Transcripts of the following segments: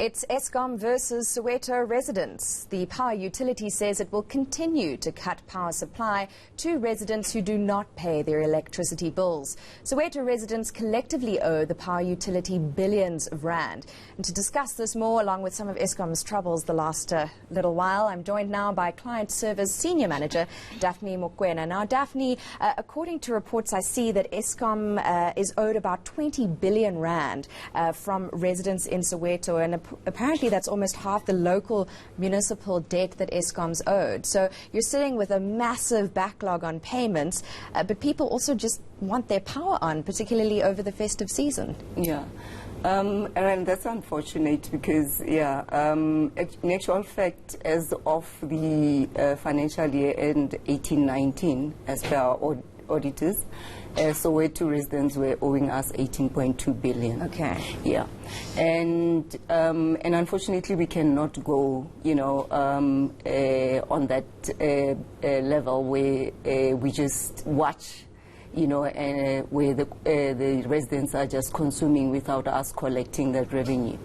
It's Eskom versus Soweto residents. The power utility says it will continue to cut power supply to residents who do not pay their electricity bills. Soweto residents collectively owe the power utility billions of rand. And to discuss this more, along with some of Eskom's troubles the last little while, I'm joined now by Client Service Senior Manager Daphne Mokwena. Now, Daphne, according to reports, I see that Eskom is owed about 20 billion rand from residents in Soweto, and apparently that's almost half the local municipal debt that Eskom's owed. So you're sitting with a massive backlog on payments, but people also just want their power on, particularly over the festive season. Yeah. And that's unfortunate because, in actual fact, as of the financial year end 18-19, as per our auditors, Soweto residents were owing us 18.2 billion. Okay. Yeah. And unfortunately, we cannot go, on that level where we just watch, where the residents are just consuming without us collecting that revenue.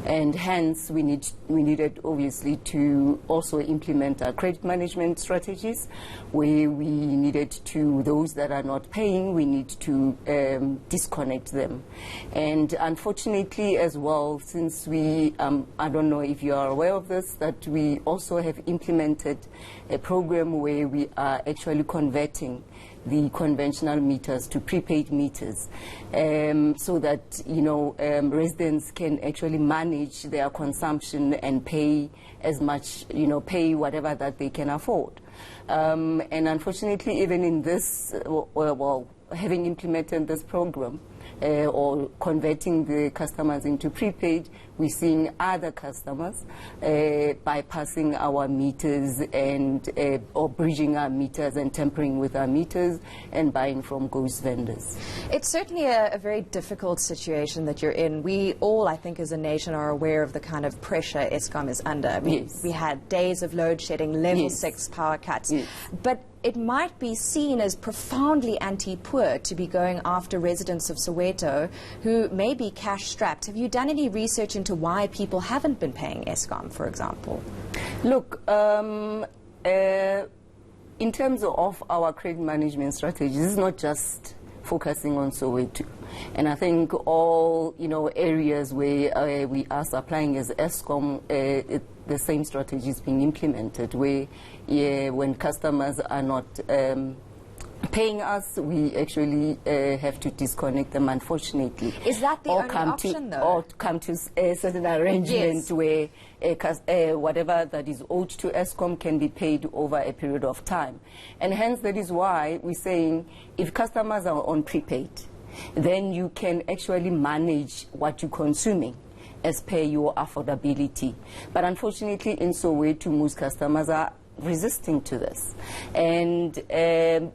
And hence, we needed obviously to also implement our credit management strategies, where we needed to, those that are not paying, we need to disconnect them. And unfortunately as well, since we, I don't know if you are aware of this, that we also have implemented a program where we are actually converting the conventional meters to prepaid meters, so that residents can actually manage their consumption and pay as much, pay whatever that they can afford. And unfortunately, even in this, having implemented this program, or converting the customers into prepaid, we're seeing other customers bypassing our meters and or bridging our meters and tampering with our meters and buying from ghost vendors. It's certainly a very difficult situation that you're in. We all, I think, as a nation are aware of the kind of pressure Eskom is under. We had days of load shedding, level 6 power cuts. But it might be seen as profoundly anti-poor to be going after residents of Soweto who may be cash-strapped. Have you done any research into why people haven't been paying Eskom, for example? Look, in terms of our credit management strategy, this is not just focusing on Soweto. And I think all, areas where we are supplying as Eskom, the same strategy is being implemented, where when customers are not paying us, we actually have to disconnect them, unfortunately. Is that the only option, though? Or come to a certain arrangement where whatever that is owed to Eskom can be paid over a period of time. And hence, that is why we're saying if customers are on prepaid, then you can actually manage what you're consuming as per your affordability. But unfortunately, in Soweto, most customers are resisting to this, and we're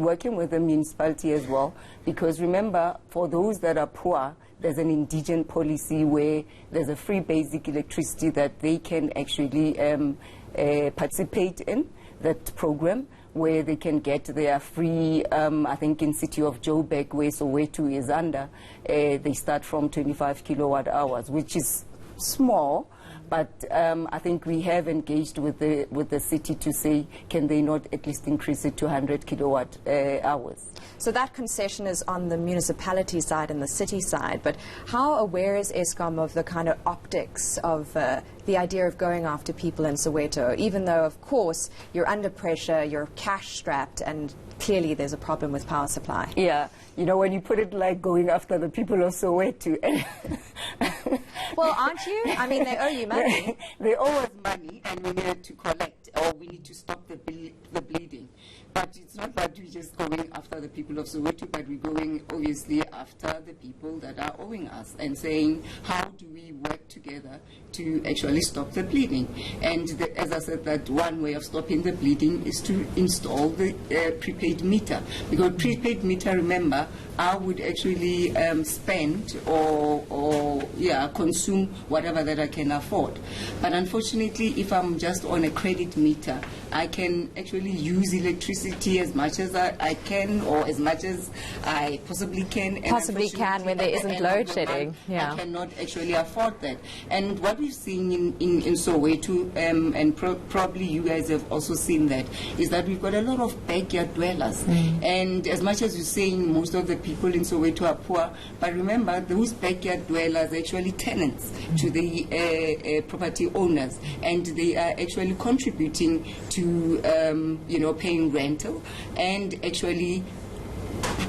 working with the municipality as well, because remember, for those that are poor, there's an indigent policy where there's a free basic electricity that they can actually participate in that program, where they can get their free, I think in city of Joburg, where Soweto is under, they start from 25 kilowatt hours, which is small. But I think we have engaged with the city to say, can they not at least increase it to 100 kilowatt hours? So that concession is on the municipality side and the city side. But how aware is Eskom of the kind of optics of the idea of going after people in Soweto, even though, of course, you're under pressure, you're cash-strapped, and clearly there's a problem with power supply? Yeah. When you put it like going after the people of Soweto. Well, aren't you? I mean, they owe you money. They owe us money, and we need to collect, or we need to stop the bleeding. But it's not that we're just going after the people of Soweto, but we're going, obviously, after the people that are owing us and saying, how do we work together to actually stop the bleeding? And as I said, that one way of stopping the bleeding is to install the prepaid meter. Because prepaid meter, remember, I would actually spend or consume whatever that I can afford. But unfortunately, if I'm just on a credit meter, I can actually use electricity as much as I can, or as much as I possibly can. And possibly can when there isn't load shedding. Yeah. I cannot actually afford that. And what we've seen in Soweto, and probably you guys have also seen that, is that we've got a lot of backyard dwellers. And as much as you're saying most of the people in Soweto are poor, but remember, those backyard dwellers are actually tenants to the property owners, and they are actually contributing to paying rental, and actually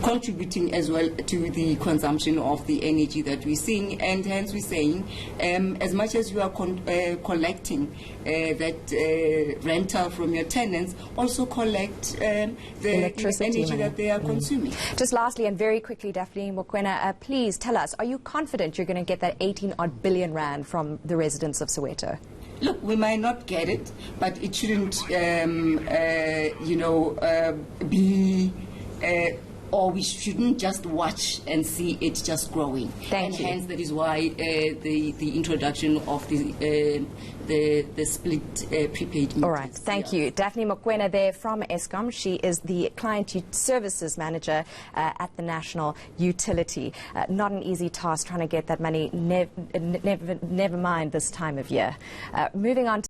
contributing as well to the consumption of the energy that we're seeing. And hence we're saying, as much as you are collecting that rental from your tenants, also collect the energy that they are consuming. Just lastly, and very quickly, Daphne Mokwena, please tell us, are you confident you're going to get that 18-odd billion rand from the residents of Soweto? Look, we might not get it, but it shouldn't, be... or we shouldn't just watch and see it just growing. Thank you. Hence, that is why the introduction of the split prepaid meters. All right, thank you. Daphne Mokwena there from Eskom. She is the Client Services Manager at the National Utility. Not an easy task trying to get that money, never mind this time of year. Moving on to